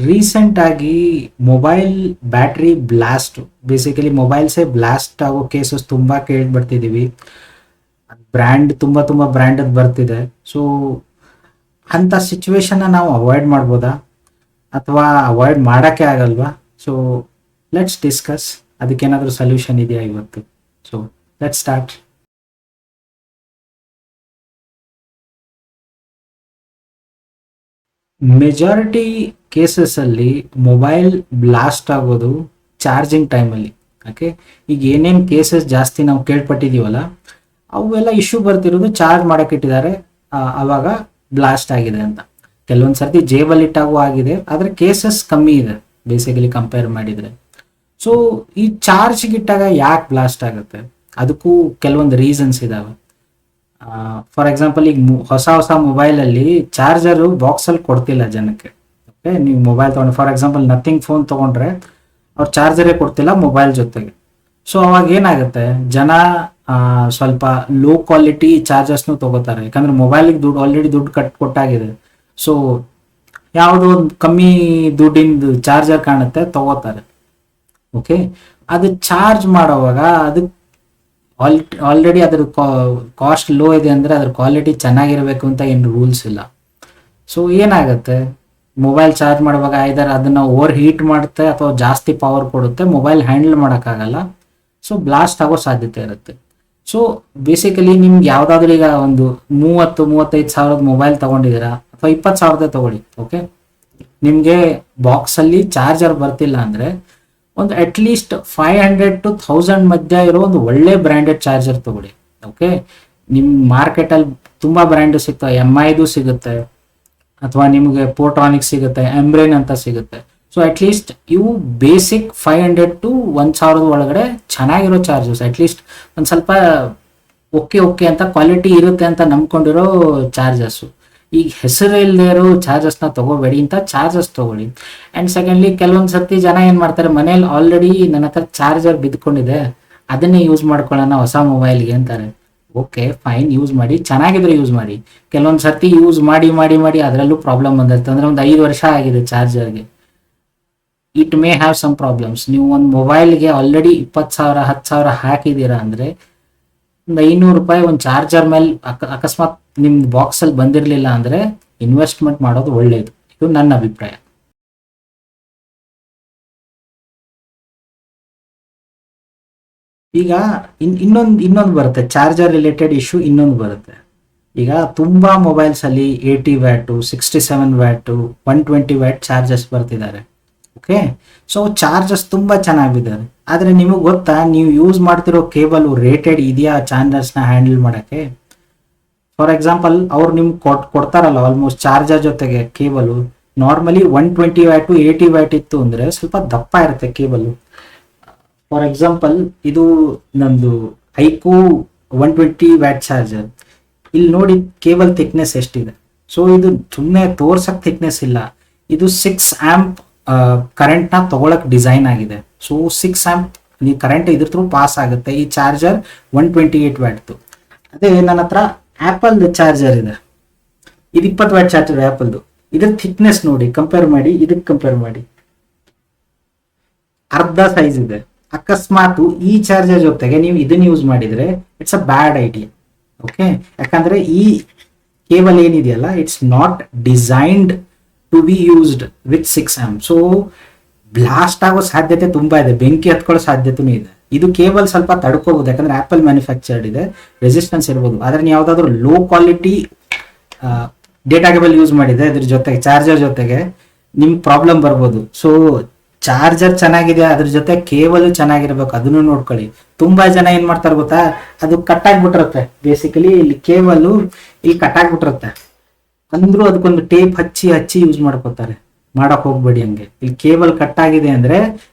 Recent ಆಗಿ mobile battery blast, basically ಮೊಬೈಲ್ಸೇ blast ಆಗೋ ಕೇಸಸ್ ತುಂಬಾ ಕೇಳಿ ಬರ್ತಿದೀವಿ. ಬ್ರ್ಯಾಂಡ್ ತುಂಬಾ ಬ್ರ್ಯಾಂಡ್ ಬರ್ತಿದೆ. ಸೊ ಅಂತ ಸಿಚುವೇಶನ್ ನಾವು ಅವಾಯ್ಡ್ ಮಾಡ್ಬೋದಾ ಅಥವಾ ಅವಾಯ್ಡ್ ಮಾಡಕ್ಕೆ ಆಗಲ್ವಾ? So let's discuss. ಅದಕ್ಕೇನಾದ್ರೂ ಸೊಲ್ಯೂಷನ್ ಇದೆಯಾ ಇವತ್ತು? So let's start. Majority cases ಅಲ್ಲಿ ಮೊಬೈಲ್ ಬ್ಲಾಸ್ಟ್ ಆಗೋದು ಚಾರ್ಜಿಂಗ್ ಟೈಮಲ್ಲಿ. ಓಕೆ, ಈಗ ಏನೇನು ಕೇಸಸ್ ಜಾಸ್ತಿ ನಾವು ಕೇಳ್ಪಟ್ಟಿದೀವಲ್ಲ, ಅವೆಲ್ಲ ಇಶ್ಯೂ ಬರ್ತಿರೋದು ಚಾರ್ಜ್ ಮಾಡಕ್ಕೆ ಇಟ್ಟಿದ್ದಾರೆ, ಅವಾಗ ಬ್ಲಾಸ್ಟ್ ಆಗಿದೆ ಅಂತ. ಕೆಲವೊಂದು ಸರ್ತಿ ಜೇಬಲ್ಲಿ ಇಟ್ಟಾಗೂ ಆಗಿದೆ, ಆದರೆ ಕೇಸಸ್ ಕಮ್ಮಿ ಇದೆ ಬೇಸಿಕಲಿ ಕಂಪೇರ್ ಮಾಡಿದರೆ. ಸೊ ಈ ಚಾರ್ಜ್ಗೆ ಇಟ್ಟಾಗ ಯಾಕೆ ಬ್ಲಾಸ್ಟ್ ಆಗುತ್ತೆ? ಅದಕ್ಕೂ ಕೆಲವೊಂದು ರೀಸನ್ಸ್ ಇದಾವೆ. ಫಾರ್ ಎಕ್ಸಾಂಪಲ್, ಈಗ ಹೊಸ ಮೊಬೈಲಲ್ಲಿ ಚಾರ್ಜರು ಬಾಕ್ಸಲ್ಲಿ ಕೊಡ್ತಿಲ್ಲ ಜನಕ್ಕೆ. ಓಕೆ, ನೀವು ಮೊಬೈಲ್ ತೊಗೊಂಡು ಫಾರ್ ಎಕ್ಸಾಂಪಲ್ ನಥಿಂಗ್ ಫೋನ್ ತೊಗೊಂಡ್ರೆ ಅವ್ರು ಚಾರ್ಜರೇ ಕೊಡ್ತಿಲ್ಲ ಮೊಬೈಲ್ ಜೊತೆಗೆ. ಸೊ ಅವಾಗ ಏನಾಗುತ್ತೆ, ಜನ ಸ್ವಲ್ಪ ಲೋ ಕ್ವಾಲಿಟಿ ಚಾರ್ಜರ್ಸ್ನು ತೊಗೋತಾರೆ, ಯಾಕಂದ್ರೆ ಮೊಬೈಲಿಗೆ ಆಲ್ರೆಡಿ ದುಡ್ಡು ಕೊಟ್ಟಾಗಿದೆ. ಸೊ ಯಾವುದೋ ಒಂದು ಕಮ್ಮಿ ದುಡ್ಡಿಂದು ಚಾರ್ಜರ್ ಕಾಣುತ್ತೆ, ತಗೋತಾರೆ. ಓಕೆ, ಅದು ಚಾರ್ಜ್ ಮಾಡೋವಾಗ ಅದಕ್ಕೆ ಆಲ್ರೆಡಿ ಅದ್ರ ಕಾಸ್ಟ್ ಲೋ ಇದೆ ಅಂದರೆ ಅದ್ರ ಕ್ವಾಲಿಟಿ ಚೆನ್ನಾಗಿರಬೇಕು ಅಂತ ಏನು ರೂಲ್ಸ್ ಇಲ್ಲ. ಸೊ ಏನಾಗುತ್ತೆ, ಮೊಬೈಲ್ ಚಾರ್ಜ್ ಮಾಡುವಾಗ ಐದರ್ ಅದನ್ನು ಓವರ್ ಹೀಟ್ ಮಾಡುತ್ತೆ ಅಥವಾ ಜಾಸ್ತಿ ಪವರ್ ಕೊಡುತ್ತೆ, ಮೊಬೈಲ್ ಹ್ಯಾಂಡಲ್ ಮಾಡೋಕ್ಕಾಗಲ್ಲ. ಸೊ ಬ್ಲಾಸ್ಟ್ ಆಗೋ ಸಾಧ್ಯತೆ ಇರುತ್ತೆ. ಸೊ ಬೇಸಿಕಲಿ ನಿಮ್ಗೆ ಯಾವುದಾದ್ರೂ ಈಗ ಒಂದು 30-35 ಸಾವಿರದ ಮೊಬೈಲ್ ತೊಗೊಂಡಿದ್ದೀರಾ ಅಥವಾ 20 ಸಾವಿರದ ತೊಗೊಳ್ಳಿ. ಓಕೆ, ನಿಮಗೆ ಬಾಕ್ಸಲ್ಲಿ ಚಾರ್ಜರ್ ಬರ್ತಿಲ್ಲ ಅಂದರೆ ಒಂದು ಅಟ್ಲೀಸ್ಟ್ 500 to 1000 ಮಧ್ಯ ಇರೋ ಒಂದು ಒಳ್ಳೆ ಬ್ರ್ಯಾಂಡೆಡ್ ಚಾರ್ಜರ್ ತಗೊಳ್ಳಿ. ಓಕೆ, ನಿಮ್ಮ ಮಾರ್ಕೆಟಲ್ಲಿ ತುಂಬ ಬ್ರ್ಯಾಂಡು ಸಿಗ್ತವೆ, MIದು ಸಿಗುತ್ತೆ ಅಥವಾ ನಿಮಗೆ ಪೋರ್ಟ್ರಾನಿಕ್ಸ್ ಸಿಗುತ್ತೆ, ಎಂಬ್ರೇನ್ ಅಂತ ಸಿಗುತ್ತೆ. ಸೊ ಅಟ್ಲೀಸ್ಟ್ ಇವು ಬೇಸಿಕ್ 500 to 1000 ಒಳಗಡೆ ಚೆನ್ನಾಗಿರೋ ಚಾರ್ಜಸ್, ಅಟ್ಲೀಸ್ಟ್ ಒಂದು ಸ್ವಲ್ಪ ಓಕೆ ಅಂತ ಕ್ವಾಲಿಟಿ ಇರುತ್ತೆ ಅಂತ ನಂಬ್ಕೊಂಡಿರೋ ಚಾರ್ಜಸ್ಸು. ಈಗ ಹೆಸರು ಇಲ್ಲದೆ ಇರೋ ಚಾರ್ಜಸ್ನ ತಗೋಬೇಡಿ, ಇಂಥ ಚಾರ್ಜಸ್ ತಗೊಳ್ಳಿ. ಆ್ಯಂಡ್ ಸೆಕೆಂಡ್ಲಿ, ಕೆಲವೊಂದು ಸರ್ತಿ ಜನ ಏನು ಮಾಡ್ತಾರೆ, ಮನೇಲಿ ಆಲ್ರೆಡಿ ನನ್ನ ಹತ್ರ ಚಾರ್ಜರ್ ಬಿದ್ಕೊಂಡಿದೆ, ಅದನ್ನೇ ಯೂಸ್ ಮಾಡ್ಕೊಳ್ಳೋಣ ಹೊಸ ಮೊಬೈಲ್ಗೆ ಅಂತಾರೆ. ಓಕೆ ಫೈನ್, ಯೂಸ್ ಮಾಡಿ, ಚೆನ್ನಾಗಿದ್ರೆ ಯೂಸ್ ಮಾಡಿ. ಕೆಲವೊಂದು ಸರ್ತಿ ಯೂಸ್ ಮಾಡಿ ಅದರಲ್ಲೂ ಪ್ರಾಬ್ಲಮ್ ಬಂದಿರುತ್ತೆ, ಅಂದರೆ ಒಂದು 5 ವರ್ಷ ಆಗಿದೆ ಚಾರ್ಜರ್ಗೆ, it may have some problems. ನೀವು ಒಂದು ಮೊಬೈಲ್ಗೆ ಆಲ್ರೆಡಿ 20,000 10,000 ಹಾಕಿದ್ದೀರಾ ಅಂದರೆ ಒಂದು 500 ರೂಪಾಯಿ ಒಂದು ಚಾರ್ಜರ್ ಮೇಲೆ ಅಕಸ್ಮಾತ್ ನಿಮ್ಮ ಬಾಕ್ಸಲ್ಲಿ ಬಂದಿರಲಿಲ್ಲ ಅಂದರೆ ಇನ್ವೆಸ್ಟ್ಮೆಂಟ್ ಮಾಡೋದು ಒಳ್ಳೆಯದು. ಇದು ನನ್ನ ಅಭಿಪ್ರಾಯ. ಈಗ ಇನ್ನೊಂದು ಬರುತ್ತೆ, ಚಾರ್ಜರ್ ರಿಲೇಟೆಡ್ ಇಶ್ಯೂ ಇನ್ನೊಂದು ಬರುತ್ತೆ. ಈಗ ತುಂಬ ಮೊಬೈಲ್ಸಲ್ಲಿ 80 ವ್ಯಾಟು, 67 ವ್ಯಾಟು, 120 ವ್ಯಾಟ್ ಚಾರ್ಜಸ್ ಬರ್ತಿದ್ದಾರೆ. ಓಕೆ, ಸೊ ಚಾರ್ಜಸ್ ತುಂಬ ಚೆನ್ನಾಗಿದ್ದಾರೆ. ಆದರೆ ನಿಮಗೆ ಗೊತ್ತಾ, ನೀವು ಯೂಸ್ ಮಾಡ್ತಿರೋ ಕೇಬಲ್ ರೇಟೆಡ್ ಇದೆಯಾ ಚಾರ್ಜರ್ಸ್ನ ಹ್ಯಾಂಡಲ್ ಮಾಡೋಕ್ಕೆ? ಫಾರ್ ಎಕ್ಸಾಂಪಲ್, ಅವ್ರು ನಿಮ್ಗೆ ಕೊಡ್ತಾರಲ್ಲ ಆಲ್ಮೋಸ್ಟ್ ಚಾರ್ಜರ್ ಜೊತೆಗೆ ಕೇಬಲು, ನಾರ್ಮಲಿ 120 ವ್ಯಾಟು 80 ವ್ಯಾಟ್ ಇತ್ತು ಅಂದರೆ ಸ್ವಲ್ಪ ದಪ್ಪ ಇರುತ್ತೆ ಕೇಬಲು. ಫಾರ್ ಎಕ್ಸಾಂಪಲ್, ಇದು ನಂದು ಐಕೂ 120 ವ್ಯಾಟ್ ಚಾರ್ಜರ್. ಇಲ್ಲಿ ನೋಡಿ ಕೇಬಲ್ ಥಿಕ್ನೆಸ್ ಎಷ್ಟಿದೆ. ಸೊ ಇದು ಸುಮ್ಮನೆ ತೋರ್ಸಕ್ಕೆ ಥಿಕ್ನೆಸ್ ಇಲ್ಲ, ಇದು 6 ಆಂಪ್ ಕರೆಂಟ್ನ ತಗೊಳಕ್ ಡಿಸೈನ್ ಆಗಿದೆ. ಸೊ 6 ಆಂಪ್ ನೀವು ಕರೆಂಟ್ ಇದ್ರ ಥ್ರೂ ಪಾಸ್ ಆಗುತ್ತೆ. ಈ ಚಾರ್ಜರ್ 128 ವ್ಯಾಟ್ದು. ಅದೇ ನನ್ನ ಹತ್ರ ಆ್ಯಪಲ್ದು ಚಾರ್ಜರ್ ಇದೆ, ಇದು 20 ವ್ಯಾಟ್ ಚಾರ್ಜರ್ ಆ್ಯಪಲ್ದು. ಇದ್ರ ಥಿಕ್ನೆಸ್ ನೋಡಿ, ಕಂಪೇರ್ ಮಾಡಿ, ಇದಕ್ಕೆ ಕಂಪೇರ್ ಮಾಡಿ, ಅರ್ಧ ಸೈಜ್ ಇದೆ. ಅಕಸ್ಮಾತ್ ಈ ಚಾರ್ಜರ್ ಜೊತೆಗೆ ನೀವು ಇದನ್ನ ಯೂಸ್ ಮಾಡಿದ್ರೆ it's a bad idea. Okay, ಯಾಕಂದ್ರೆ ಈ ಕೇಬಲ್ ಏನಿದೆಯಲ್ಲ, it's not designed to be used with 6 amp. So blast ಆಗೋ ಸಾಧ್ಯತೆ ತುಂಬಾ ಇದೆ, ಬೆಂಕಿ ಹತ್ಕೊಳ್ಳೋ ಸಾಧ್ಯತೆನೂ ಇದೆ. ಇದು ಕೇಬಲ್ ಸ್ವಲ್ಪ ತಡ್ಕೋಬಹುದು, ಯಾಕಂದ್ರೆ ಆಪಲ್ ಮ್ಯಾನುಫ್ಯಾಕ್ಚರ್ಡ್ ಇದೆ, ರೆಸಿಸ್ಟೆನ್ಸ್ ಇರ್ಬೋದು. ಆದ್ರೆ ನೀವು ಯಾವ್ದಾದ್ರು low quality data cable use ಮಾಡಿದ್ರೆ ಅದ್ರ ಜೊತೆಗೆ ಚಾರ್ಜರ್ ಜೊತೆಗೆ ನಿಮ್ಗೆ ಪ್ರಾಬ್ಲಮ್ ಬರ್ಬೋದು. ಸೊ ಚಾರ್ಜರ್ ಚೆನ್ನಾಗಿದೆ, ಅದ್ರ ಜೊತೆ ಕೇಬಲ್ ಚೆನ್ನಾಗಿರ್ಬೇಕು, ಅದನ್ನು ನೋಡ್ಕೊಳ್ಳಿ. ತುಂಬಾ ಜನ ಏನ್ ಮಾಡ್ತಾರೆ ಗೊತ್ತಾ, ಅದು ಕಟ್ ಆಗ್ಬಿಟ್ಟಿರುತ್ತೆ. ಬೇಸಿಕಲಿ ಇಲ್ಲಿ ಕೇಬಲ್ ಇಲ್ಲಿ ಕಟ್ ಆಗ್ಬಿಟ್ಟಿರುತ್ತೆ ಅಂದ್ರೂ ಅದಕ್ಕೊಂದು ಟೇಪ್ ಹಚ್ಚಿ ಯೂಸ್ ಮಾಡ್ಕೋತಾರೆ. ಮಾಡಕ್ ಹೋಗ್ಬೇಡಿ ಹಂಗೆ. ಇಲ್ಲಿ ಕೇಬಲ್ ಕಟ್ ಆಗಿದೆ ಅಂದ್ರೆ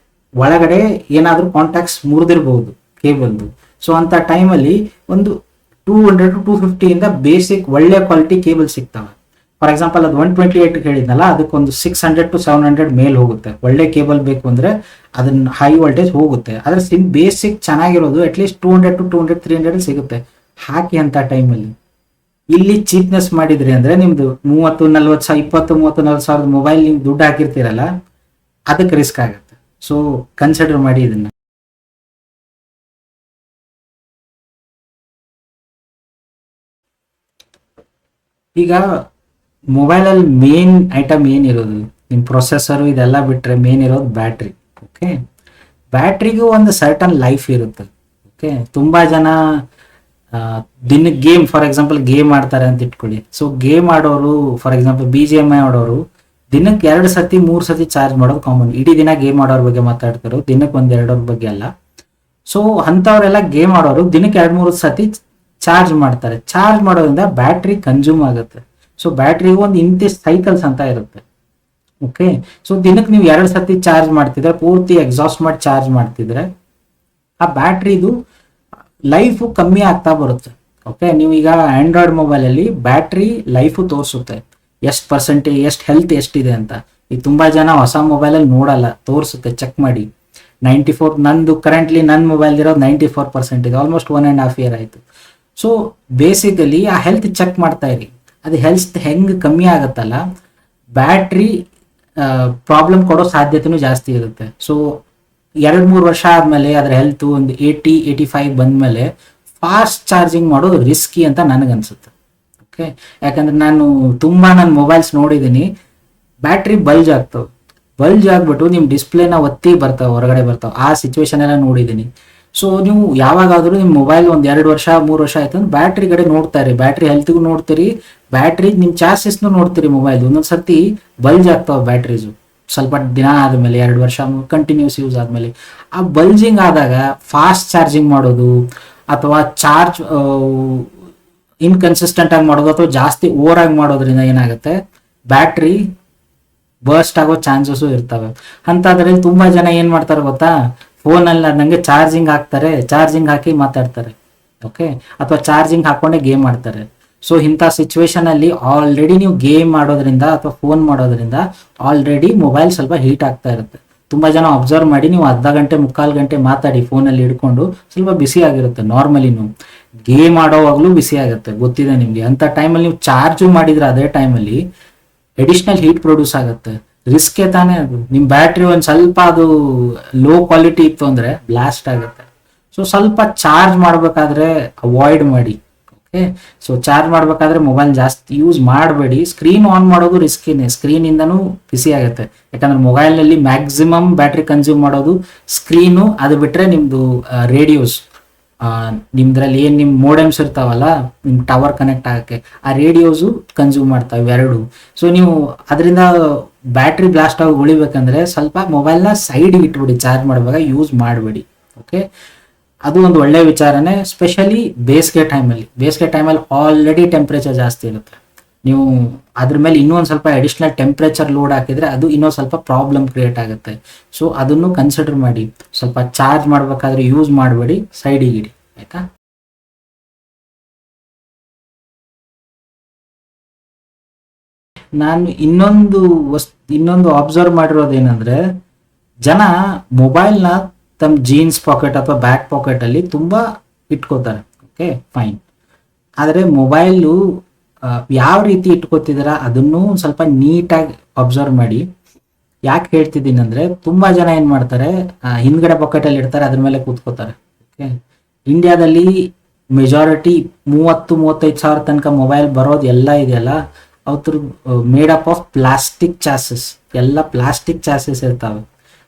ಒಳಗಡೆ ಏನಾದ್ರೂ ಕಾಂಟ್ಯಾಕ್ಟ್ಸ್ ಮುರಿದಿರ್ಬಹುದು ಕೇಬಲ್ದು. ಸೊ ಅಂತ ಟೈಮಲ್ಲಿ ಒಂದು 200 to 250 ಇಂದ ಬೇಸಿಕ್ ಒಳ್ಳೆ ಕ್ವಾಲಿಟಿ ಕೇಬಲ್ ಸಿಗ್ತವೆ. ಫಾರ್ ಎಕ್ಸಾಂಪಲ್, ಅದು 128 ಹೇಳಿದ್ನಲ್ಲ, ಅದಕ್ಕೊಂದು 600 to 700 ಮೇಲ್ ಹೋಗುತ್ತೆ. ಒಳ್ಳೆ ಕೇಬಲ್ ಬೇಕು ಅಂದ್ರೆ ಅದನ್ನ ಹೈ ವೋಲ್ಟೇಜ್ ಹೋಗುತ್ತೆ. ಆದ್ರೆ ಬೇಸಿಕ್ ಚೆನ್ನಾಗಿರೋದು ಅಟ್ಲೀಸ್ಟ್ 200 to 300 ಸಿಗುತ್ತೆ. ಹಾಕಿ ಅಂತ ಟೈಮಲ್ಲಿ ಇಲ್ಲಿ ಚೀಪ್ನೆಸ್ ಮಾಡಿದ್ರಿ ಅಂದ್ರೆ ನಿಮ್ದು 30-40 20-30-40 ಮೊಬೈಲ್ ನೀವು ದುಡ್ಡು ಹಾಕಿರ್ತೀರಲ್ಲ, ಅದಕ್ಕೆ ರಿಸ್ಕ್ ಆಗುತ್ತೆ. ಸೊ ಕನ್ಸಿಡರ್ ಮಾಡಿ ಇದನ್ನ. ಈಗ ಮೊಬೈಲಲ್ಲಿ ಮೇನ್ ಐಟಮ್ ಏನಿರೋದು, ನಿಮ್ಮ ಪ್ರೊಸೆಸರು ಇದೆಲ್ಲ ಬಿಟ್ಟರೆ ಮೇನ್ ಇರೋದು ಬ್ಯಾಟ್ರಿ. ಓಕೆ, ಬ್ಯಾಟ್ರಿಗೂ ಒಂದು ಸರ್ಟನ್ ಲೈಫ್ ಇರುತ್ತೆ. ಓಕೆ, ತುಂಬ ಜನ ದಿನಕ್ಕೆ ಗೇಮ್, ಫಾರ್ ಎಕ್ಸಾಂಪಲ್ ಗೇಮ್ ಆಡ್ತಾರೆ ಅಂತ ಇಟ್ಕೊಳ್ಳಿ. ಸೊ ಗೇಮ್ ಆಡೋರು, ಫಾರ್ ಎಕ್ಸಾಂಪಲ್ BGMI ಆಡೋರು ದಿನಕ್ಕೆ 2 ಸತಿ 3 ಸತಿ ಚಾರ್ಜ್ ಮಾಡೋದು ಕಾಮನ್. ಇಡೀ ದಿನ ಗೇಮ್ ಆಡೋರ ಬಗ್ಗೆ ಮಾತಾಡ್ತಾರೋ, ದಿನಕ್ಕೆ 1-2 ಬಗ್ಗೆ ಅಲ್ಲ. ಸೊ ಅಂಥವರೆಲ್ಲ ಗೇಮ್ ಆಡೋರು ದಿನಕ್ಕೆ 2-3 ಸತಿ ಚಾರ್ಜ್ ಮಾಡ್ತಾರೆ. ಚಾರ್ಜ್ ಮಾಡೋದ್ರಿಂದ ಬ್ಯಾಟ್ರಿ ಕನ್ಸ್ಯೂಮ್ ಆಗುತ್ತೆ. ಸೊ ಬ್ಯಾಟ್ರಿಗೂ ಒಂದು ಇಂತಿಷ್ಟು ಸೈಕಲ್ಸ್ ಅಂತ ಇರುತ್ತೆ. ಓಕೆ, ಸೊ ದಿನಕ್ಕೆ ನೀವು 2 ಸತಿ ಚಾರ್ಜ್ ಮಾಡ್ತಿದ್ರೆ, ಪೂರ್ತಿ ಎಕ್ಸಾಸ್ಟ್ ಮಾಡಿ ಚಾರ್ಜ್ ಮಾಡ್ತಿದ್ರೆ, ಆ ಬ್ಯಾಟ್ರಿದು ಲೈಫು ಕಮ್ಮಿ ಆಗ್ತಾ ಬರುತ್ತೆ. ಓಕೆ, ನೀವೀಗ ಆಂಡ್ರಾಯ್ಡ್ ಮೊಬೈಲಲ್ಲಿ ಬ್ಯಾಟ್ರಿ ಲೈಫು ತೋರಿಸುತ್ತೆ, ಎಷ್ಟು ಪರ್ಸೆಂಟೇಜ್, ಎಷ್ಟು ಹೆಲ್ತ್ ಎಷ್ಟಿದೆ ಅಂತ. ಈಗ ತುಂಬ ಜನ ಹೊಸ ಮೊಬೈಲಲ್ಲಿ ನೋಡಲ್ಲ, ತೋರಿಸುತ್ತೆ, ಚೆಕ್ ಮಾಡಿ. 94, ನಂದು ಕರೆಂಟ್ಲಿ ನನ್ನ ಮೊಬೈಲ್ ಇರೋದು 94% ಇದೆ, ಆಲ್ಮೋಸ್ಟ್ 1.5 year ಆಯಿತು. ಸೊ ಬೇಸಿಕಲಿ ಆ ಹೆಲ್ತ್ ಚೆಕ್ ಮಾಡ್ತಾ ಇರಿ. ಅದು ಹೆಲ್ತ್ ಹೆಂಗೆ ಕಮ್ಮಿ ಆಗುತ್ತಲ್ಲ, ಬ್ಯಾಟ್ರಿ ಪ್ರಾಬ್ಲಮ್ ಕೊಡೋ ಸಾಧ್ಯತೆನೂ ಜಾಸ್ತಿ ಇರುತ್ತೆ. ಸೊ 2-3 ವರ್ಷ ಆದಮೇಲೆ ಅದರ ಹೆಲ್ತ್ ಒಂದು 80-85 ಬಂದಮೇಲೆ ಫಾಸ್ಟ್ ಚಾರ್ಜಿಂಗ್ ಮಾಡೋದು ರಿಸ್ಕಿ ಅಂತ ನನಗನ್ಸುತ್ತೆ. ಓಕೆ, ಯಾಕಂದ್ರೆ ನಾನು ತುಂಬ ನನ್ನ ಮೊಬೈಲ್ಸ್ ನೋಡಿದ್ದೀನಿ, ಬ್ಯಾಟ್ರಿ ಬಲ್ಜ್ ಆಗ್ತವೆ, ಬಲ್ಜ್ ಆಗ್ಬಿಟ್ಟು ನಿಮ್ಮ ಡಿಸ್ಪ್ಲೇನ ಒತ್ತಿ ಬರ್ತಾವೆ, ಹೊರಗಡೆ ಬರ್ತಾವೆ. ಆ ಸಿಚುವೇಶನ್ ಎಲ್ಲ ನೋಡಿದ್ದೀನಿ. ಸೊ ನೀವು ಯಾವಾಗಾದರೂ ನಿಮ್ಮ ಮೊಬೈಲ್ ಒಂದು 2 ವರ್ಷ 3 ವರ್ಷ ಆಯ್ತು ಅಂದ್ರೆ ಬ್ಯಾಟ್ರಿ ಕಡೆ ನೋಡ್ತಾ ಇರಿ, ಬ್ಯಾಟ್ರಿ ಹೆಲ್ತ್ಗೂ ನೋಡ್ತೀರಿ, ಬ್ಯಾಟ್ರಿ ನಿಮ್ಮ ಚಾರ್ಜಸ್ನು ನೋಡ್ತೀರಿ. ಮೊಬೈಲ್ ಒಂದೊಂದು ಸರ್ತಿ ಬಲ್ಜ್ ಆಗ್ತಾವೆ ಬ್ಯಾಟ್ರೀಸು, ಸ್ವಲ್ಪ ದಿನ ಆದಮೇಲೆ, 2 ವರ್ಷ ಕಂಟಿನ್ಯೂಸ್ ಯೂಸ್ ಆದಮೇಲೆ. ಆ ಬಲ್ಜಿಂಗ್ ಆದಾಗ ಫಾಸ್ಟ್ ಚಾರ್ಜಿಂಗ್ ಮಾಡೋದು ಅಥವಾ ಚಾರ್ಜ್ ಇನ್ಕನ್ಸಿಸ್ಟೆಂಟ್ ಆಗಿ ಮಾಡೋದು ಅಥವಾ ಜಾಸ್ತಿ ಓವರ್ ಆಗಿ ಮಾಡೋದ್ರಿಂದ ಏನಾಗುತ್ತೆ, ಬ್ಯಾಟ್ರಿ ಬರ್ಸ್ಟ್ ಆಗೋ ಚಾನ್ಸಸ್ಸು ಇರ್ತವೆ. ಅಂಥದ್ರಲ್ಲಿ ತುಂಬ ಜನ ಏನು ಮಾಡ್ತಾರೆ ಗೊತ್ತಾ, ಫೋನಲ್ಲಿ ನನಗೆ ಚಾರ್ಜಿಂಗ್ ಹಾಕ್ತಾರೆ, ಚಾರ್ಜಿಂಗ್ ಹಾಕಿ ಮಾತಾಡ್ತಾರೆ. ಓಕೆ, ಅಥವಾ ಚಾರ್ಜಿಂಗ್ ಹಾಕ್ಕೊಂಡೆ ಗೇಮ್ ಆಡ್ತಾರೆ. ಸೊ ಇಂಥ ಸಿಚುವೇಶನಲ್ಲಿ ಆಲ್ರೆಡಿ ನೀವು ಗೇಮ್ ಮಾಡೋದ್ರಿಂದ ಅಥವಾ ಫೋನ್ ಮಾಡೋದ್ರಿಂದ ಆಲ್ರೆಡಿ ಮೊಬೈಲ್ ಸ್ವಲ್ಪ ಹೀಟ್ ಆಗ್ತಾ ಇರುತ್ತೆ. ತುಂಬ ಜನ ಅಬ್ಸರ್ವ್ ಮಾಡಿ, ನೀವು ಅರ್ಧ ಗಂಟೆ 3/4 ಗಂಟೆ ಮಾತಾಡಿ ಫೋನಲ್ಲಿ ಹಿಡ್ಕೊಂಡು, ಸ್ವಲ್ಪ ಬಿಸಿ ಆಗಿರುತ್ತೆ. ನಾರ್ಮಲಿನು ಗೇಮ್ ಆಡೋವಾಗಲೂ ಬಿಸಿ ಆಗುತ್ತೆ, ಗೊತ್ತಿದೆ ನಿಮಗೆ. ಅಂಥ ಟೈಮಲ್ಲಿ ನೀವು ಚಾರ್ಜು ಮಾಡಿದ್ರೆ ಅದೇ ಟೈಮಲ್ಲಿ ಎಡಿಷ್ನಲ್ ಹೀಟ್ ಪ್ರೊಡ್ಯೂಸ್ ಆಗುತ್ತೆ. ರಿಸ್ಕೇ ತಾನೇ ಅದು. ನಿಮ್ಮ ಬ್ಯಾಟ್ರಿ ಒಂದು ಸ್ವಲ್ಪ ಅದು ಲೋ ಕ್ವಾಲಿಟಿ ಇತ್ತು ಅಂದರೆ ಬ್ಲಾಸ್ಟ್ ಆಗುತ್ತೆ. ಸೊ ಸ್ವಲ್ಪ ಚಾರ್ಜ್ ಮಾಡಬೇಕಾದ್ರೆ ಅವಾಯ್ಡ್ ಮಾಡಿ. ಓಕೆ, ಸೊ ಚಾರ್ಜ್ ಮಾಡಬೇಕಾದ್ರೆ ಮೊಬೈಲ್ ಜಾಸ್ತಿ ಯೂಸ್ ಮಾಡಬೇಡಿ. ಸ್ಕ್ರೀನ್ ಆನ್ ಮಾಡೋದು ರಿಸ್ಕಿನೇ, ಸ್ಕ್ರೀನಿಂದನೂ ಬಿಸಿ ಆಗುತ್ತೆ. ಯಾಕಂದ್ರೆ ಮೊಬೈಲಲ್ಲಿ ಮ್ಯಾಕ್ಸಿಮಮ್ ಬ್ಯಾಟ್ರಿ ಕನ್ಸ್ಯೂಮ್ ಮಾಡೋದು ಸ್ಕ್ರೀನು, ಅದು ಬಿಟ್ಟರೆ ನಿಮ್ಮದು ರೇಡಿಯೋಸ್, ನಿಮ್ದ್ರಲ್ಲಿ ಏನು ನಿಮ್ಮ ಮೋಡೆಮ್ಸ್ ಇರ್ತಾವಲ್ಲ, ನಿಮ್ಮ ಟವರ್ ಕನೆಕ್ಟ್ ಆಗೋಕ್ಕೆ, ಆ ರೇಡಿಯೋಸು ಕನ್ಸ್ಯೂಮ್ ಮಾಡ್ತಾವೆ ಇವೆರಡು. ಸೊ ನೀವು ಅದರಿಂದ ಬ್ಯಾಟ್ರಿ ಬ್ಲಾಸ್ಟ್ ಆಗಿ ಉಳಿಬೇಕಂದ್ರೆ ಸ್ವಲ್ಪ ಮೊಬೈಲ್ನ ಸೈಡಿಗೆ ಇಟ್ಬಿಡಿ, ಚಾರ್ಜ್ ಮಾಡುವಾಗ ಯೂಸ್ ಮಾಡಬೇಡಿ. ಓಕೆ, ಅದು ಒಂದು ಒಳ್ಳೆಯ ವಿಚಾರನೇ. ಸ್ಪೆಷಲಿ ಬೇಸಿಗೆ ಟೈಮಲ್ಲಿ ಆಲ್ರೆಡಿ ಟೆಂಪ್ರೇಚರ್ ಜಾಸ್ತಿ ಇರುತ್ತೆ. ನೀವು ಅದ್ರ ಮೇಲೆ ಇನ್ನೊಂದು ಸ್ವಲ್ಪ ಅಡಿಷ್ನಲ್ ಟೆಂಪ್ರೇಚರ್ ಲೋಡ್ ಹಾಕಿದ್ರೆ ಅದು ಇನ್ನೊಂದು ಸ್ವಲ್ಪ ಪ್ರಾಬ್ಲಮ್ ಕ್ರಿಯೇಟ್ ಆಗುತ್ತೆ. ಸೊ ಅದನ್ನು ಕನ್ಸಿಡರ್ ಮಾಡಿ. ಸ್ವಲ್ಪ ಚಾರ್ಜ್ ಮಾಡಬೇಕಾದ್ರೆ ಯೂಸ್ ಮಾಡಬೇಡಿ, ಸೈಡಿಗೆ ಇಡಿ, ಆಯ್ತಾ. ನಾನು ಇನ್ನೊಂದು ಅಬ್ಸರ್ವ್ ಮಾಡಿರೋದೇನೆಂದ್ರೆ, ಜನ ಮೊಬೈಲ್ನ ತಮ್ಮ ಜೀನ್ಸ್ ಪಾಕೆಟ್ ಅಥವಾ ಬ್ಯಾಕ್ ಪಾಕೆಟಲ್ಲಿ ತುಂಬ ಇಟ್ಕೋತಾರೆ. Okay, fine. ಆದರೆ ಮೊಬೈಲು ಯಾವ ರೀತಿ ಇಟ್ಕೋತಿದಾರ ಅದನ್ನು ಸ್ವಲ್ಪ ನೀಟಾಗಿ ಅಬ್ಸರ್ವ್ ಮಾಡಿ. ಯಾಕೆ ಹೇಳ್ತಿದ್ದೀನಿ ಅಂದರೆ, ತುಂಬ ಜನ ಏನು ಮಾಡ್ತಾರೆ, ಹಿಂದ್ಗಡೆ ಪಾಕೆಟಲ್ಲಿ ಇಡ್ತಾರೆ, ಅದ್ರ ಮೇಲೆ ಕೂತ್ಕೋತಾರೆ. ಓಕೆ, ಇಂಡಿಯಾದಲ್ಲಿ ಮೆಜಾರಿಟಿ 30-35 ಸಾವಿರ ತನಕ ಮೊಬೈಲ್ ಬರೋದು ಎಲ್ಲ ಇದೆಯಲ್ಲ, ಅವ್ರ ಮೇಡಪ್ ಆಫ್ ಪ್ಲಾಸ್ಟಿಕ್ ಚಾಸಸ್, ಎಲ್ಲ ಪ್ಲಾಸ್ಟಿಕ್ ಚಾಸಸ್ ಇರ್ತಾವೆ.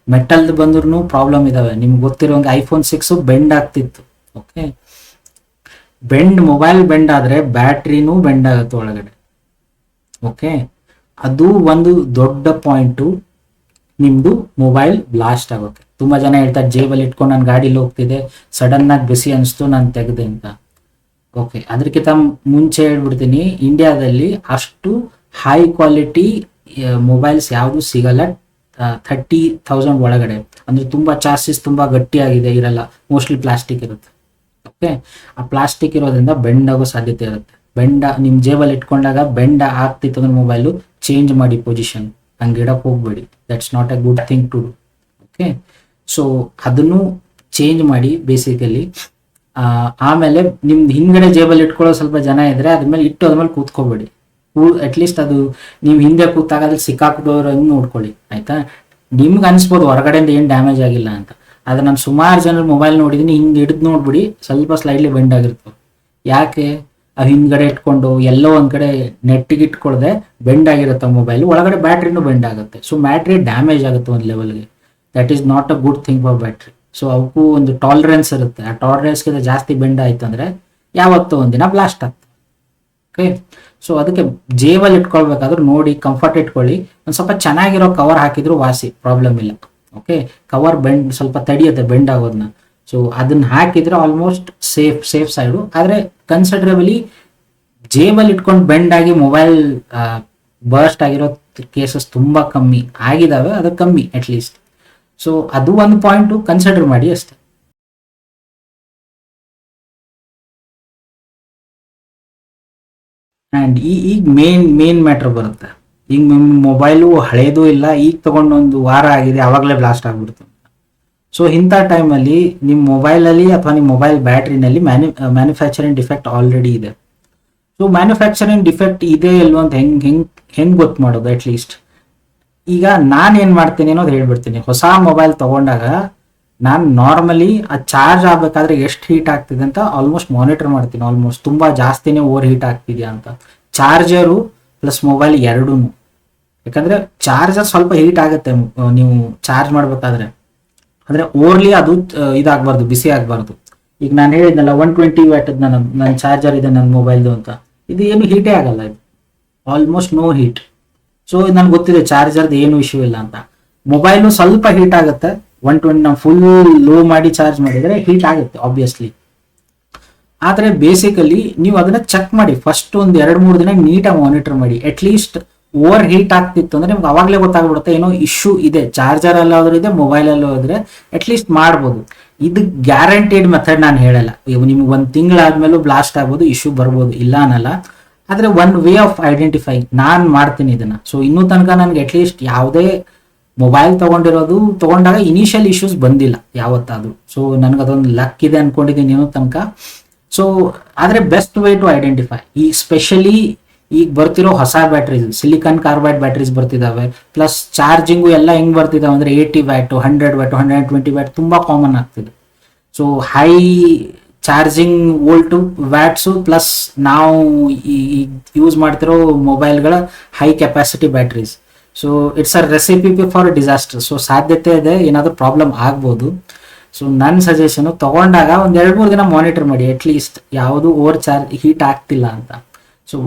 ಮೆಟಲ್ದು ಬಂದ್ರೂ ಪ್ರಾಬ್ಲಮ್ ಇದಾವೆ. ನಿಮ್ಗೆ ಗೊತ್ತಿರೋಂಗೆ iPhone 6 ಬೆಂಡ್ ಆಗ್ತಿತ್ತು. ಓಕೆ, ಮೊಬೈಲ್ ಬೆಂಡ್ ಆದರೆ ಬ್ಯಾಟ್ರಿನೂ ಬೆಂಡ್ ಆಗುತ್ತೆ ಒಳಗಡೆ. ಓಕೆ, ಅದು ಒಂದು ದೊಡ್ಡ ಪಾಯಿಂಟು, ನಿಮ್ಮದು ಮೊಬೈಲ್ ಬ್ಲಾಸ್ಟ್ ಆಗೋಕ್ಕೆ. ತುಂಬ ಜನ ಹೇಳ್ತಾರೆ, ಜೇಬಲ್ಲಿ ಇಟ್ಕೊಂಡು ನಾನು ಗಾಡೀಲಿ ಹೋಗ್ತಿದ್ದೆ, ಸಡನ್ನಾಗಿ ಬಿಸಿ ಅನಿಸ್ತು, ನಾನು ತೆಗೆದೆ ಅಂತ. ಓಕೆ, ಅದಕ್ಕಿಂತ ಮುಂಚೆ ಹೇಳ್ಬಿಡ್ತೀನಿ, ಇಂಡಿಯಾದಲ್ಲಿ ಅಷ್ಟು ಹೈ ಕ್ವಾಲಿಟಿ ಮೊಬೈಲ್ಸ್ ಯಾವುದು ಸಿಗಲ್ಲ 30,000 ಒಳಗಡೆ. ಅಂದರೆ ತುಂಬ ಚಾಸಿಸ್ ತುಂಬ ಗಟ್ಟಿಯಾಗಿದೆ ಇರಲ್ಲ, ಮೋಸ್ಟ್ಲಿ ಪ್ಲಾಸ್ಟಿಕ್ ಇರುತ್ತೆ. ಓಕೆ, ಆ ಪ್ಲಾಸ್ಟಿಕ್ ಇರೋದ್ರಿಂದ ಬೆಂಡ್ ಆಗೋ ಸಾಧ್ಯತೆ ಇರುತ್ತೆ. ನಿಮ್ಮ ಜೇಬಲ್ಲಿ ಇಟ್ಕೊಂಡಾಗ ಬೆಂಡ್ ಆಗ್ತಿತ್ತು ಅಂದ್ರೆ ಮೊಬೈಲು ಚೇಂಜ್ ಮಾಡಿ ಪೊಸಿಷನ್, ಹಂಗೆ ಇಡಕ್ಕೆ ಹೋಗ್ಬೇಡಿ. That's not a good thing to do. Okay, so ಅದನ್ನು ಚೇಂಜ್ ಮಾಡಿ ಬೇಸಿಕಲಿ. ಆಮೇಲೆ ನಿಮ್ದು ಹಿಂದ್ಗಡೆ ಜೇಬಲ್ಲಿ ಇಟ್ಕೊಳ್ಳೋ ಸ್ವಲ್ಪ ಜನ ಇದ್ರೆ ಅದ್ಮೇಲೆ ಇಟ್ಟು ಅದ್ಮೇಲೆ ಕೂತ್ಕೋಬೇಡಿ. ಅಟ್ಲೀಸ್ಟ್ ಅದು ನೀವು ಹಿಂದೆ ಕೂತಾಗ ಅದ್ರಲ್ಲಿ ಸಿಕ್ಕಾಕ್ದವ್ರಂಗೆ ನೋಡ್ಕೊಳ್ಳಿ, ಆಯ್ತಾ. ನಿಮ್ಗೆ ಅನ್ಸ್ಬೋದು ಹೊರಗಡೆಯಿಂದ ಏನು ಡ್ಯಾಮೇಜ್ ಆಗಿಲ್ಲ ಅಂತ, ಆದ್ರೆ ನಾನು ಸುಮಾರು ಜನರ ಮೊಬೈಲ್ ನೋಡಿದ್ದೀನಿ, ಹಿಂಗೆ ಹಿಡಿದು ನೋಡ್ಬಿಡಿ ಸ್ವಲ್ಪ ಸ್ಲೈಡ್ಲಿ ಬೆಂಡ್ ಆಗಿರ್ತವೆ. ಯಾಕೆ? ಅವು ಹಿಂದ್ಗಡೆ ಇಟ್ಕೊಂಡು ಎಲ್ಲೋ ಒಂದ್ ಕಡೆ ನೆಟ್ಟಿಗೆ ಇಟ್ಕೊಳ್ದೆ ಬೆಂಡ್ ಆಗಿರುತ್ತೆ ಮೊಬೈಲ್, ಒಳಗಡೆ ಬ್ಯಾಟ್ರಿನೂ ಬೆಂಡ್ ಆಗುತ್ತೆ. ಸೊ ಬ್ಯಾಟ್ರಿ ಡ್ಯಾಮೇಜ್ ಆಗುತ್ತೆ ಒಂದು ಲೆವೆಲ್ಗೆ. That is not a good thing for battery. So ಅವಕ್ಕೂ ಒಂದು ಟಾಲರೆನ್ಸ್ ಇರುತ್ತೆ, ಆ ಟಾಲರೆನ್ಸ್ಗಿಂತ ಜಾಸ್ತಿ ಬೆಂಡ್ ಆಯ್ತು ಅಂದ್ರೆ ಯಾವತ್ತೂ ಒಂದಿನ ಬ್ಲಾಸ್ಟ್ ಆಗ್ತದೆ. ಓಕೆ, ಸೊ ಅದಕ್ಕೆ ಜೇಬಲ್ಲಿ ಇಟ್ಕೊಳ್ಬೇಕಾದ್ರೂ ನೋಡಿ ಕಂಫರ್ಟ್ ಇಟ್ಕೊಳ್ಳಿ. ಒಂದು ಸ್ವಲ್ಪ ಚೆನ್ನಾಗಿರೋ ಕವರ್ ಹಾಕಿದ್ರು ವಾಸಿ, ಪ್ರಾಬ್ಲಮ್ ಇಲ್ಲ. ಓಕೆ, ಕವರ್ ಬೆಂಡ್ ಸ್ವಲ್ಪ ತಡಿಯುತ್ತೆ ಬೆಂಡ್ ಆಗೋದನ್ನ. ಸೊ ಅದನ್ನ ಹಾಕಿದ್ರೆ ಆಲ್ಮೋಸ್ಟ್ ಸೇಫ್ ಸೈಡು. ಆದರೆ ಕನ್ಸಿಡರಬಲಿ ಜೇಬಲ್ಲಿ ಇಟ್ಕೊಂಡು ಬೆಂಡ್ ಆಗಿ ಮೊಬೈಲ್ ಬರ್ಸ್ಟ್ ಆಗಿರೋ ಕೇಸಸ್ ತುಂಬ ಕಮ್ಮಿ ಆಗಿದಾವೆ, ಅದು ಕಮ್ಮಿ ಅಟ್ಲೀಸ್ಟ್. ಸೊ ಅದು ಒಂದು ಪಾಯಿಂಟು ಕನ್ಸಿಡರ್ ಮಾಡಿ ಅಷ್ಟೇ. ಆ್ಯಂಡ್ ಈಗ ಮೇನ್ ಮ್ಯಾಟ್ರ್ ಬರುತ್ತೆ. ಈಗ ನಿಮ್ಮ ಮೊಬೈಲು ಹಳೇದು ಇಲ್ಲ, ಈಗ ತಗೊಂಡು ಒಂದು ವಾರ ಆಗಿದೆ, ಆವಾಗಲೇ ಬ್ಲಾಸ್ಟ್ ಆಗ್ಬಿಡ್ತು. ಸೊ ಇಂಥ ಟೈಮಲ್ಲಿ ನಿಮ್ಮ ಮೊಬೈಲಲ್ಲಿ ಅಥವಾ ನಿಮ್ಮ ಮೊಬೈಲ್ ಬ್ಯಾಟ್ರಿನಲ್ಲಿ ಮ್ಯಾನುಫ್ಯಾಕ್ಚರಿಂಗ್ ಡಿಫೆಕ್ಟ್ ಆಲ್ರೆಡಿ ಇದೆ. ಸೊ ಮ್ಯಾನುಫ್ಯಾಕ್ಚರಿಂಗ್ ಡಿಫೆಕ್ಟ್ ಇದೆ ಇಲ್ವೋ ಅಂತ ಹೆಂಗೆ ಗೊತ್ತು ಮಾಡೋದು? ಅಟ್ಲೀಸ್ಟ್ ಈಗ ನಾನು ಏನು ಮಾಡ್ತೀನಿ ಅನ್ನೋದು ಹೇಳ್ಬಿಡ್ತೀನಿ. ಹೊಸ ಮೊಬೈಲ್ ತೊಗೊಂಡಾಗ ನಾನು ನಾರ್ಮಲಿ ಆ ಚಾರ್ಜ್ ಆಗಬೇಕಾದ್ರೆ ಎಷ್ಟು ಹೀಟ್ ಆಗ್ತಿದೆ ಅಂತ ಆಲ್ಮೋಸ್ಟ್ ಮಾನಿಟರ್ ಮಾಡ್ತೀನಿ. ಆಲ್ಮೋಸ್ಟ್ ತುಂಬ ಜಾಸ್ತಿನೇ ಓವರ್ ಹೀಟ್ ಆಗ್ತಿದೆಯಾ ಅಂತ, ಚಾರ್ಜರು ಪ್ಲಸ್ ಮೊಬೈಲ್ ಎರಡೂ. ಯಾಕಂದರೆ ಚಾರ್ಜರ್ ಸ್ವಲ್ಪ ಹೀಟ್ ಆಗುತ್ತೆ ನೀವು ಚಾರ್ಜ್ ಮಾಡಬೇಕಾದ್ರೆ, ಅಂದರೆ ಓವರ್ಲಿ ಅದು ಇದಾಗಬಾರ್ದು, ಬಿಸಿ ಆಗಬಾರ್ದು. ಈಗ ನಾನು ಹೇಳಿದ್ನಲ್ಲ 120 ವ್ಯಾಟ್ ನನ್ನ ಚಾರ್ಜರ್ ಇದೆ ನನ್ನ ಮೊಬೈಲ್ದು ಅಂತ, ಇದು ಏನು ಹೀಟೇ ಆಗಲ್ಲ, ಇದು ಆಲ್ಮೋಸ್ಟ್ ನೋ ಹೀಟ್. ಸೊ ನನ್ಗೆ ಗೊತ್ತಿದೆ ಚಾರ್ಜರ್ದು ಏನು ಇಶ್ಯೂ ಇಲ್ಲ ಅಂತ. ಮೊಬೈಲು ಸ್ವಲ್ಪ ಹೀಟ್ ಆಗುತ್ತೆ, 120 ನಾವು ಫುಲ್ ಲೋ ಮಾಡಿ ಚಾರ್ಜ್ ಮಾಡಿದರೆ ಹೀಟ್ ಆಗುತ್ತೆ ಆಬ್ವಿಯಸ್ಲಿ. ಆದರೆ ಬೇಸಿಕಲಿ ನೀವು ಅದನ್ನ ಚೆಕ್ ಮಾಡಿ, ಫಸ್ಟ್ ಒಂದು 2-3 ದಿನ ನೀಟಾಗಿ ಮಾನಿಟರ್ ಮಾಡಿ. ಅಟ್ಲೀಸ್ಟ್ ಓವರ್ ಹೀಟ್ ಆಗ್ತಿತ್ತು ಅಂದ್ರೆ ನಿಮ್ಗೆ ಅವಾಗಲೇ ಗೊತ್ತಾಗ್ಬಿಡುತ್ತೆ ಏನೋ ಇಶ್ಯೂ ಇದೆ, ಚಾರ್ಜರ್ ಅಲ್ಲಾದ್ರೂ ಇದೆ, ಮೊಬೈಲಲ್ಲೂ ಹೋದ್ರೆ ಅಟ್ಲೀಸ್ಟ್ ಮಾಡ್ಬೋದು. ಇದು ಗ್ಯಾರಂಟಿಡ್ ಮೆಥಡ್ ನಾನು ಹೇಳಲ್ಲ. ನಿಮ್ಗೆ ಒಂದು ತಿಂಗಳಾದ್ಮೇಲೂ ಬ್ಲಾಸ್ಟ್ ಆಗ್ಬೋದು, ಇಶ್ಯೂ ಬರ್ಬೋದು, ಇಲ್ಲ ಅನ್ನಲ್ಲ. ಆದರೆ ಒನ್ ವೇ ಆಫ್ ಐಡೆಂಟಿಫೈ ನಾನು ಮಾಡ್ತೀನಿ ಇದನ್ನ. ಸೊ ಇನ್ನೂ ತನಕ ನನಗೆ ಅಟ್ಲೀಸ್ಟ್ ಯಾವುದೇ ಮೊಬೈಲ್ ತಗೊಂಡಾಗ ಇನಿಷಿಯಲ್ ಇಶ್ಯೂಸ್ ಬಂದಿಲ್ಲ ಯಾವತ್ತಾದ್ರು. ಸೊ ನನಗೆ ಅದೊಂದು ಲಕ್ ಇದೆ ಅನ್ಕೊಂಡಿದ್ದೀನಿ ಇನ್ನೂ ತನಕ. ಸೊ ಆದರೆ ಬೆಸ್ಟ್ ವೇ ಟು ಐಡೆಂಟಿಫೈ, ಈ ಸ್ಪೆಷಲಿ ಈಗ ಬರ್ತಿರೋ ಹೊಸ ಬ್ಯಾಟ್ರೀಸ್, ಸಿಲಿಕಾನ್ ಕಾರ್ಬೈಡ್ ಬ್ಯಾಟ್ರೀಸ್ ಬರ್ತಿದಾವೆ, ಪ್ಲಸ್ ಚಾರ್ಜಿಂಗು ಎಲ್ಲ ಹೆಂಗ್ ಬರ್ತಿದಾವೆ ಅಂದ್ರೆ 80 ವ್ಯಾಟ್, 100 ವ್ಯಾಟ್, 120 ವ್ಯಾಟ್ ತುಂಬಾ ಕಾಮನ್ ಆಗ್ತಿದೆ. So high charging volt watts plus ನಾವು ಯೂಸ್ ಮಾಡ್ತಿರೋ ಮೊಬೈಲ್ಗಳ high capacity batteries. So it's a recipe for disaster. So ಸಾಧ್ಯತೆ ಇದೆ ಏನಾದರೂ ಪ್ರಾಬ್ಲಮ್ ಆಗ್ಬೋದು. ಸೊ ನನ್ನ ಸಜೆಷನು ತಗೊಂಡಾಗ ಒಂದು 2-3 ದಿನ ಮಾನಿಟರ್ ಮಾಡಿ, ಅಟ್ಲೀಸ್ಟ್ ಯಾವುದು ಓವರ್ ಚಾರ್ಜ್ ಹೀಟ್ ಆಗ್ತಿಲ್ಲ ಅಂತ. ಸೊ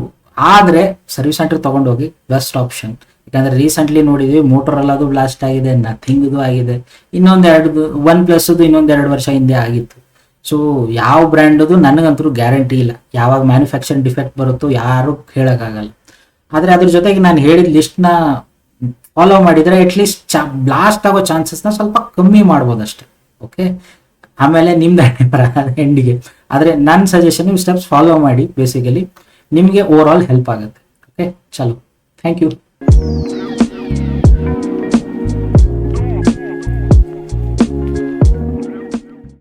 ಆದರೆ ಸರ್ವಿಸ್ ಸೆಂಟರ್ ತೊಗೊಂಡೋಗಿ ಬೆಸ್ಟ್ ಆಪ್ಷನ್. ಯಾಕಂದರೆ ರೀಸೆಂಟ್ಲಿ ನೋಡಿದ್ವಿ ಮೋಟೋರೋಲಾದು ಬ್ಲಾಸ್ಟ್ ಆಗಿದೆ, ನಥಿಂಗ್ದು ಆಗಿದೆ, ಒನ್ ಪ್ಲಸ್ದು ಇನ್ನೊಂದು 2 ವರ್ಷ ಹಿಂದೆ ಆಗಿತ್ತು. ಸೊ ಯಾವ ಬ್ರ್ಯಾಂಡದು ನನಗಂತೂ ಗ್ಯಾರಂಟಿ ಇಲ್ಲ, ಯಾವಾಗ ಮ್ಯಾನುಫ್ಯಾಕ್ಚರಿಂಗ್ ಡಿಫೆಕ್ಟ್ ಬರುತ್ತೋ ಯಾರು ಹೇಳೋಕ್ಕಾಗಲ್ಲ. ಆದರೆ ಅದ್ರ ಜೊತೆಗೆ ನಾನು ಹೇಳಿದ ಲಿಸ್ಟ್ನ ಫಾಲೋ ಮಾಡಿದರೆ ಅಟ್ಲೀಸ್ಟ್ ಬ್ಲಾಸ್ಟ್ ಆಗೋ ಚಾನ್ಸಸ್ನ ಸ್ವಲ್ಪ ಕಮ್ಮಿ ಮಾಡ್ಬೋದು ಅಷ್ಟೆ. ಓಕೆ, ಆಮೇಲೆ ನಿಮ್ದು ಎಂಡಿಗೆ. ಆದರೆ ನನ್ನ ಸಜೆಷನ್ ನೀವು ಸ್ಟೆಪ್ಸ್ ಫಾಲೋ ಮಾಡಿ, ಬೇಸಿಕಲಿ ನಿಮಗೆ ಓವರ್ ಆಲ್ ಹೆಲ್ಪ್ ಆಗುತ್ತೆ. ಓಕೆ, ಚಲೋ, ಥ್ಯಾಂಕ್ ಯು.